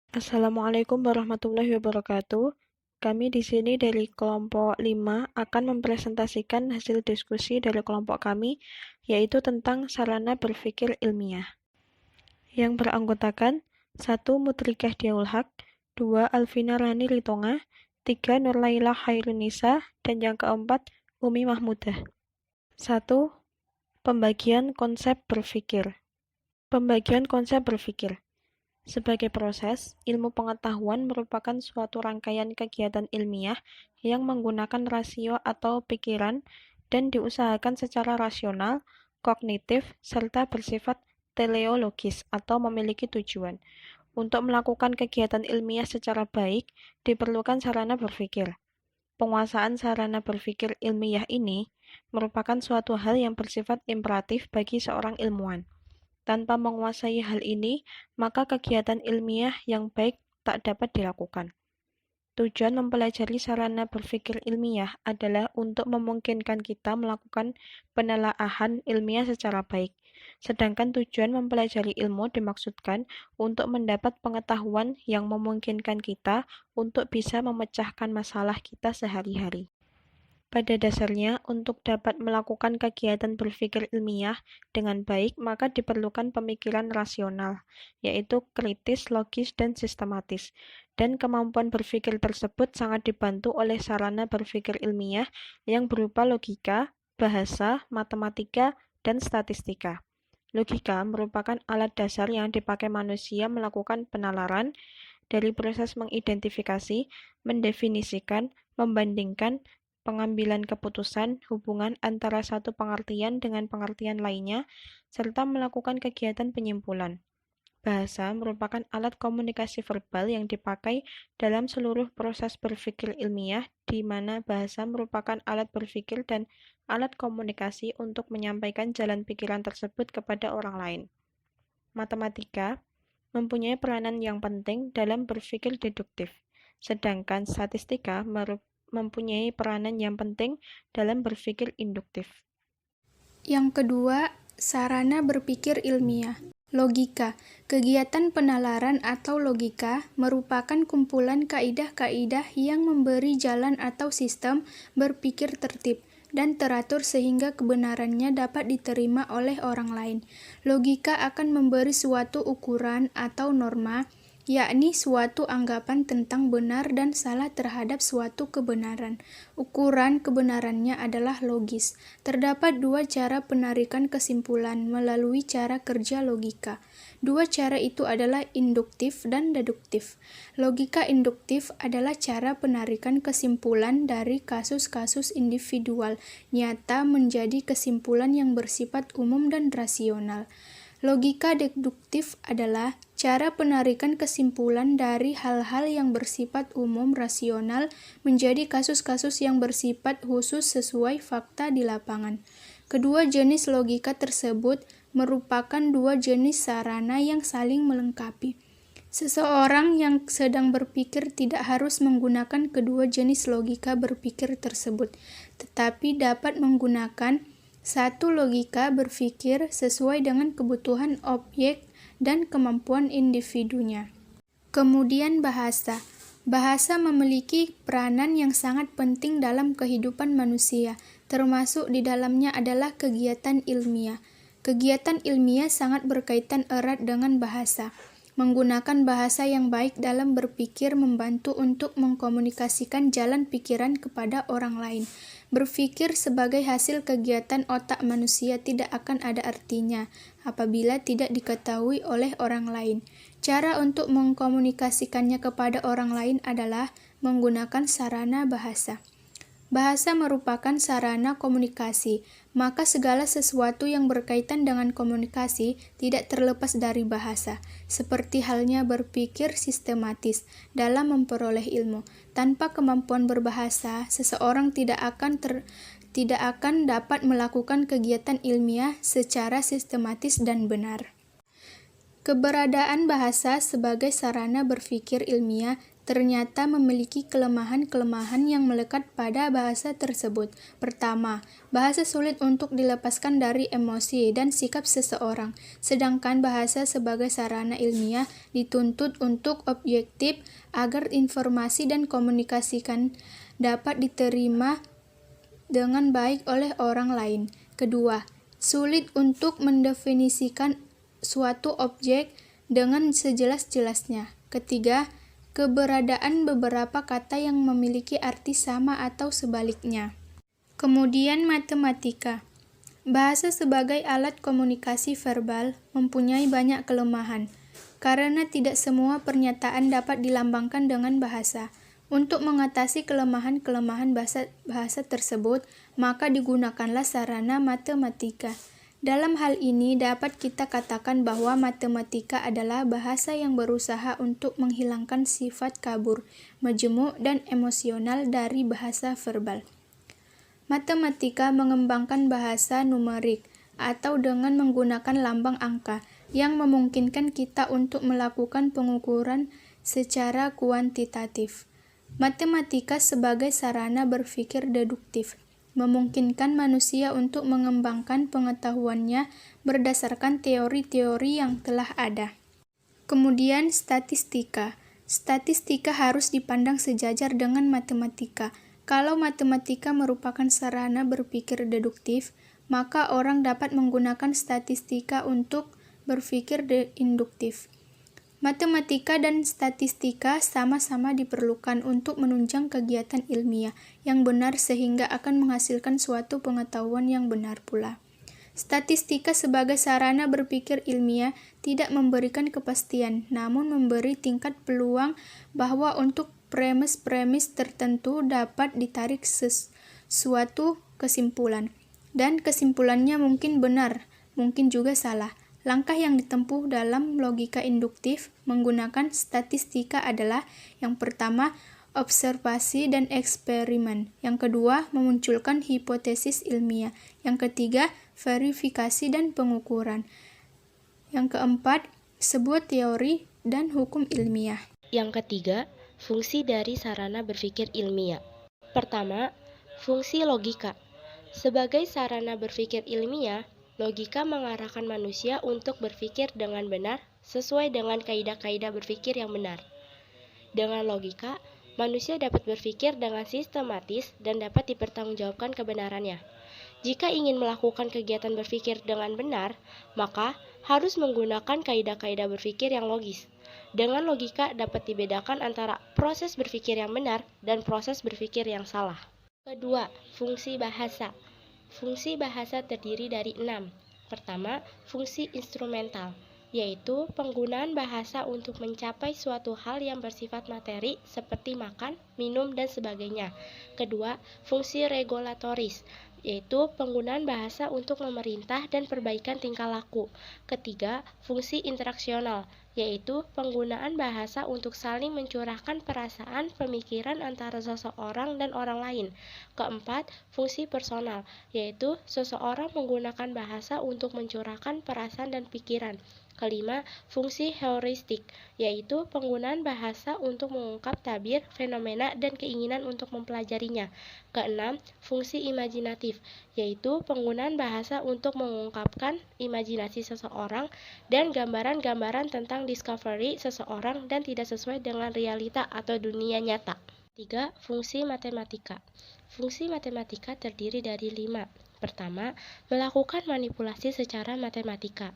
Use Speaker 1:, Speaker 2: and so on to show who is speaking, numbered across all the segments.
Speaker 1: Assalamualaikum warahmatullahi wabarakatuh. Kami di sini dari kelompok 5 akan mempresentasikan hasil diskusi dari kelompok kami, yaitu tentang sarana berpikir ilmiah. Yang beranggotakan 1. Mutrikah Diaul Haq, 2. Alvina Rani Ritonga, 3. Nurlaila Khairunisa, dan yang keempat Umi Mahmudah. 1. Pembagian konsep berpikir. Pembagian konsep berpikir. Sebagai proses, ilmu pengetahuan merupakan suatu rangkaian kegiatan ilmiah yang menggunakan rasio atau pikiran dan diusahakan secara rasional, kognitif, serta bersifat teleologis atau memiliki tujuan. Untuk melakukan kegiatan ilmiah secara baik, diperlukan sarana berpikir. Penguasaan sarana berpikir ilmiah ini merupakan suatu hal yang bersifat imperatif bagi seorang ilmuwan. Tanpa menguasai hal ini, maka kegiatan ilmiah yang baik tak dapat dilakukan. Tujuan mempelajari sarana berpikir ilmiah adalah untuk memungkinkan kita melakukan penelaahan ilmiah secara baik. Sedangkan tujuan mempelajari ilmu dimaksudkan untuk mendapat pengetahuan yang memungkinkan kita untuk bisa memecahkan masalah kita sehari-hari. Pada dasarnya, untuk dapat melakukan kegiatan berpikir ilmiah dengan baik, maka diperlukan pemikiran rasional, yaitu kritis, logis, dan sistematis. Dan kemampuan berpikir tersebut sangat dibantu oleh sarana berpikir ilmiah yang berupa logika, bahasa, matematika, dan statistika. Logika merupakan alat dasar yang dipakai manusia melakukan penalaran dari proses mengidentifikasi, mendefinisikan, membandingkan, pengambilan keputusan, hubungan antara satu pengertian dengan pengertian lainnya, serta melakukan kegiatan penyimpulan. Bahasa merupakan alat komunikasi verbal yang dipakai dalam seluruh proses berpikir ilmiah, di mana bahasa merupakan alat berpikir dan alat komunikasi untuk menyampaikan jalan pikiran tersebut kepada orang lain. Matematika mempunyai peranan yang penting dalam berpikir deduktif, sedangkan statistika mempunyai peranan yang penting dalam berpikir induktif.
Speaker 2: Yang kedua, sarana berpikir ilmiah. Logika. Kegiatan penalaran atau logika merupakan kumpulan kaidah-kaidah yang memberi jalan atau sistem berpikir tertib dan teratur sehingga kebenarannya dapat diterima oleh orang lain. Logika akan memberi suatu ukuran atau norma, yakni suatu anggapan tentang benar dan salah terhadap suatu kebenaran. Ukuran kebenarannya adalah logis. Terdapat dua cara penarikan kesimpulan melalui cara kerja logika. Dua cara itu adalah induktif dan deduktif. Logika induktif adalah cara penarikan kesimpulan dari kasus-kasus individual nyata menjadi kesimpulan yang bersifat umum dan rasional. Logika deduktif adalah cara penarikan kesimpulan dari hal-hal yang bersifat umum rasional menjadi kasus-kasus yang bersifat khusus sesuai fakta di lapangan. Kedua jenis logika tersebut merupakan dua jenis sarana yang saling melengkapi. Seseorang yang sedang berpikir tidak harus menggunakan kedua jenis logika berpikir tersebut, tetapi dapat menggunakan satu logika berpikir sesuai dengan kebutuhan objek dan kemampuan individunya. Kemudian bahasa. Bahasa memiliki peranan yang sangat penting dalam kehidupan manusia, termasuk di dalamnya adalah kegiatan ilmiah. Kegiatan ilmiah sangat berkaitan erat dengan bahasa. Menggunakan bahasa yang baik dalam berpikir membantu untuk mengkomunikasikan jalan pikiran kepada orang lain. Berpikir sebagai hasil kegiatan otak manusia tidak akan ada artinya apabila tidak diketahui oleh orang lain. Cara untuk mengkomunikasikannya kepada orang lain adalah menggunakan sarana bahasa. Bahasa merupakan sarana komunikasi, maka segala sesuatu yang berkaitan dengan komunikasi tidak terlepas dari bahasa, seperti halnya berpikir sistematis dalam memperoleh ilmu. Tanpa kemampuan berbahasa, seseorang tidak akan dapat melakukan kegiatan ilmiah secara sistematis dan benar. Keberadaan bahasa sebagai sarana berpikir ilmiah ternyata memiliki kelemahan-kelemahan yang melekat pada bahasa tersebut. Pertama, bahasa sulit untuk dilepaskan dari emosi dan sikap seseorang, sedangkan bahasa sebagai sarana ilmiah dituntut untuk objektif agar informasi dan komunikasikan dapat diterima dengan baik oleh orang lain. Kedua, sulit untuk mendefinisikan suatu objek dengan sejelas-jelasnya. Ketiga, keberadaan beberapa kata yang memiliki arti sama atau sebaliknya. Kemudian matematika. Bahasa sebagai alat komunikasi verbal mempunyai banyak kelemahan, karena tidak semua pernyataan dapat dilambangkan dengan bahasa. Untuk mengatasi kelemahan-kelemahan bahasa tersebut, maka digunakanlah sarana matematika. Dalam hal ini dapat kita katakan bahwa matematika adalah bahasa yang berusaha untuk menghilangkan sifat kabur, majemuk, dan emosional dari bahasa verbal. Matematika mengembangkan bahasa numerik atau dengan menggunakan lambang angka yang memungkinkan kita untuk melakukan pengukuran secara kuantitatif. Matematika sebagai sarana berpikir deduktif memungkinkan manusia untuk mengembangkan pengetahuannya berdasarkan teori-teori yang telah ada. Kemudian statistika. Statistika harus dipandang sejajar dengan matematika. Kalau matematika merupakan sarana berpikir deduktif, maka orang dapat menggunakan statistika untuk berpikir induktif. Matematika dan statistika sama-sama diperlukan untuk menunjang kegiatan ilmiah yang benar sehingga akan menghasilkan suatu pengetahuan yang benar pula. Statistika sebagai sarana berpikir ilmiah tidak memberikan kepastian, namun memberi tingkat peluang bahwa untuk premis-premis tertentu dapat ditarik suatu kesimpulan, dan kesimpulannya mungkin benar, mungkin juga salah. Langkah yang ditempuh dalam logika induktif menggunakan statistika adalah: yang pertama, observasi dan eksperimen; yang kedua, memunculkan hipotesis ilmiah; yang ketiga, verifikasi dan pengukuran; yang keempat, sebuah teori dan hukum ilmiah.
Speaker 3: Yang ketiga, fungsi dari sarana berpikir ilmiah. Pertama, fungsi logika. Sebagai sarana berpikir ilmiah, logika mengarahkan manusia untuk berpikir dengan benar sesuai dengan kaidah-kaidah berpikir yang benar. Dengan logika, manusia dapat berpikir dengan sistematis dan dapat dipertanggungjawabkan kebenarannya. Jika ingin melakukan kegiatan berpikir dengan benar, maka harus menggunakan kaidah-kaidah berpikir yang logis. Dengan logika dapat dibedakan antara proses berpikir yang benar dan proses berpikir yang salah. Kedua, fungsi bahasa. Fungsi bahasa terdiri dari 6. Pertama, fungsi instrumental, yaitu penggunaan bahasa untuk mencapai suatu hal yang bersifat materi seperti makan, minum, dan sebagainya. Kedua, fungsi regulatoris, yaitu penggunaan bahasa untuk memerintah dan perbaikan tingkah laku. Ketiga, fungsi interaksional, yaitu penggunaan bahasa untuk saling mencurahkan perasaan, pemikiran antara seseorang dan orang lain. Keempat, fungsi personal, yaitu seseorang menggunakan bahasa untuk mencurahkan perasaan dan pikiran. Kelima, fungsi heuristik, yaitu penggunaan bahasa untuk mengungkap tabir, fenomena, dan keinginan untuk mempelajarinya. Keenam, fungsi imajinatif, yaitu penggunaan bahasa untuk mengungkapkan imajinasi seseorang dan gambaran-gambaran tentang discovery seseorang dan tidak sesuai dengan realita atau dunia nyata. 3. Fungsi matematika. Fungsi matematika terdiri dari 5. Pertama, melakukan manipulasi secara matematika.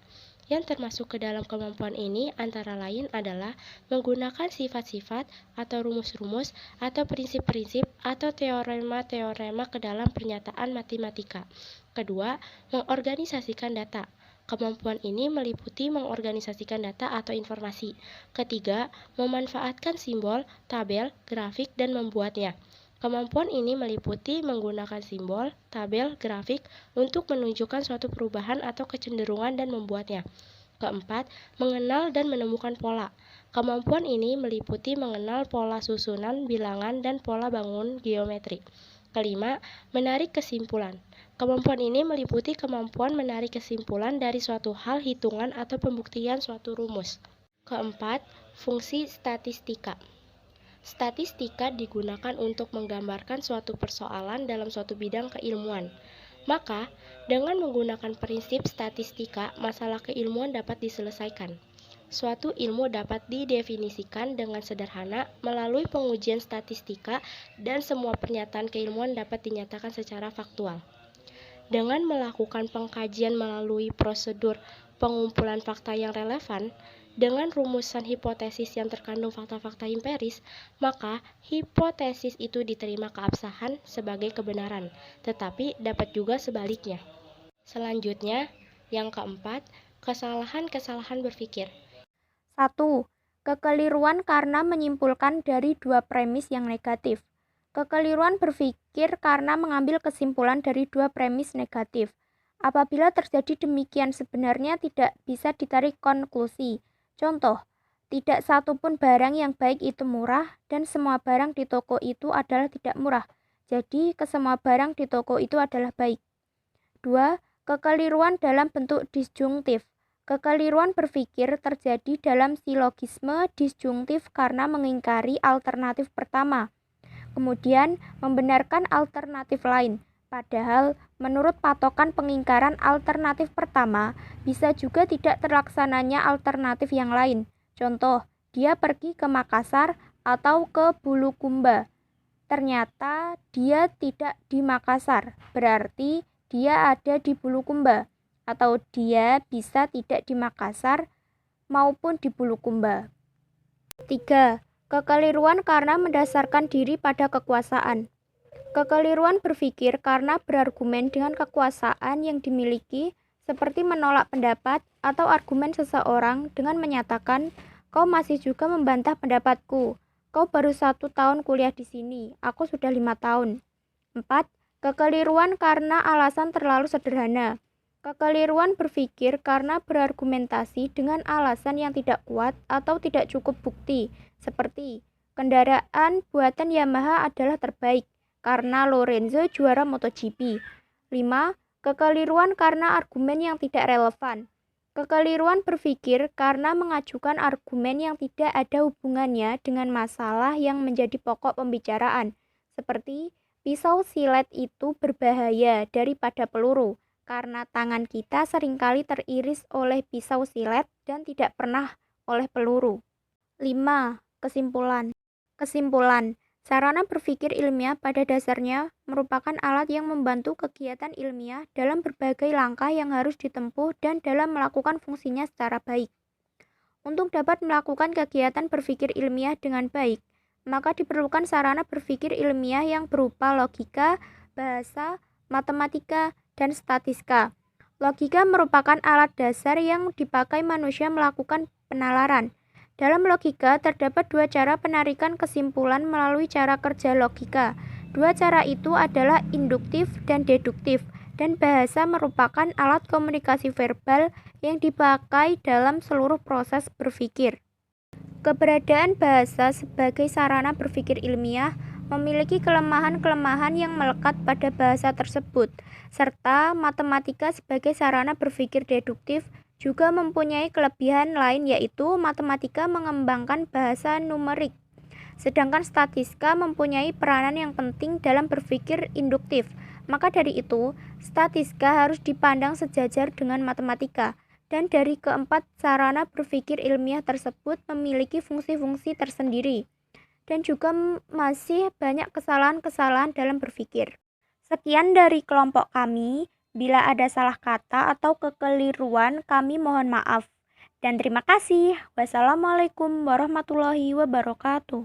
Speaker 3: Yang termasuk ke dalam kemampuan ini antara lain adalah menggunakan sifat-sifat atau rumus-rumus atau prinsip-prinsip atau teorema-teorema ke dalam pernyataan matematika. Kedua, mengorganisasikan data. Kemampuan ini meliputi mengorganisasikan data atau informasi. Ketiga, memanfaatkan simbol, tabel, grafik, dan membuatnya. Kemampuan ini meliputi menggunakan simbol, tabel, grafik untuk menunjukkan suatu perubahan atau kecenderungan dan membuatnya. Keempat, mengenal dan menemukan pola. Kemampuan ini meliputi mengenal pola susunan, bilangan, dan pola bangun geometri. Kelima, menarik kesimpulan. Kemampuan ini meliputi kemampuan menarik kesimpulan dari suatu hal hitungan atau pembuktian suatu rumus. Keempat, fungsi statistika. Statistika digunakan untuk menggambarkan suatu persoalan dalam suatu bidang keilmuan. Maka, dengan menggunakan prinsip statistika, masalah keilmuan dapat diselesaikan. Suatu ilmu dapat didefinisikan dengan sederhana melalui pengujian statistika dan semua pernyataan keilmuan dapat dinyatakan secara faktual. Dengan melakukan pengkajian melalui prosedur pengumpulan fakta yang relevan, dengan rumusan hipotesis yang terkandung fakta-fakta empiris, maka hipotesis itu diterima keabsahan sebagai kebenaran, tetapi dapat juga sebaliknya. Selanjutnya, yang keempat, kesalahan-kesalahan berpikir.
Speaker 4: 1. Kekeliruan karena menyimpulkan dari dua premis yang negatif. Kekeliruan berpikir karena mengambil kesimpulan dari dua premis negatif. Apabila terjadi demikian, sebenarnya tidak bisa ditarik konklusi. Contoh, tidak satu pun barang yang baik itu murah dan semua barang di toko itu adalah tidak murah. Jadi, kesemua barang di toko itu adalah baik. 2. Kekeliruan dalam bentuk disjungtif. Kekeliruan berpikir terjadi dalam silogisme disjungtif karena mengingkari alternatif pertama, kemudian membenarkan alternatif lain. Padahal, menurut patokan pengingkaran alternatif pertama, bisa juga tidak terlaksananya alternatif yang lain. Contoh, dia pergi ke Makassar atau ke Bulukumba. Ternyata dia tidak di Makassar, berarti dia ada di Bulukumba. Atau dia bisa tidak di Makassar maupun di Bulukumba. 3. Kekeliruan karena mendasarkan diri pada kekuasaan. Kekeliruan berpikir karena berargumen dengan kekuasaan yang dimiliki, seperti menolak pendapat atau argumen seseorang dengan menyatakan, "Kau masih juga membantah pendapatku. Kau baru 1 tahun kuliah di sini, aku sudah 5 tahun." 4. Kekeliruan karena alasan terlalu sederhana. Kekeliruan berpikir karena berargumentasi dengan alasan yang tidak kuat atau tidak cukup bukti, seperti kendaraan buatan Yamaha adalah terbaik karena Lorenzo juara MotoGP. 5. Kekeliruan karena argumen yang tidak relevan. Kekeliruan berpikir karena mengajukan argumen yang tidak ada hubungannya dengan masalah yang menjadi pokok pembicaraan, seperti pisau silet itu berbahaya daripada peluru, karena tangan kita seringkali teriris oleh pisau silet dan tidak pernah oleh peluru. 5. Kesimpulan. Sarana berpikir ilmiah pada dasarnya merupakan alat yang membantu kegiatan ilmiah dalam berbagai langkah yang harus ditempuh dan dalam melakukan fungsinya secara baik. Untuk dapat melakukan kegiatan berpikir ilmiah dengan baik, maka diperlukan sarana berpikir ilmiah yang berupa logika, bahasa, matematika, dan statistika. Logika merupakan alat dasar yang dipakai manusia melakukan penalaran. Dalam logika, terdapat dua cara penarikan kesimpulan melalui cara kerja logika. Dua cara itu adalah induktif dan deduktif, dan bahasa merupakan alat komunikasi verbal yang dipakai dalam seluruh proses berpikir. Keberadaan bahasa sebagai sarana berpikir ilmiah memiliki kelemahan-kelemahan yang melekat pada bahasa tersebut, serta matematika sebagai sarana berpikir deduktif juga mempunyai kelebihan lain, yaitu matematika mengembangkan bahasa numerik, sedangkan statistika mempunyai peranan yang penting dalam berpikir induktif. Maka dari itu, statistika harus dipandang sejajar dengan matematika, dan dari keempat sarana berpikir ilmiah tersebut memiliki fungsi-fungsi tersendiri, dan juga masih banyak kesalahan-kesalahan dalam berpikir. Sekian dari kelompok kami. Bila ada salah kata atau kekeliruan, kami mohon maaf. Dan terima kasih. Wassalamualaikum warahmatullahi wabarakatuh.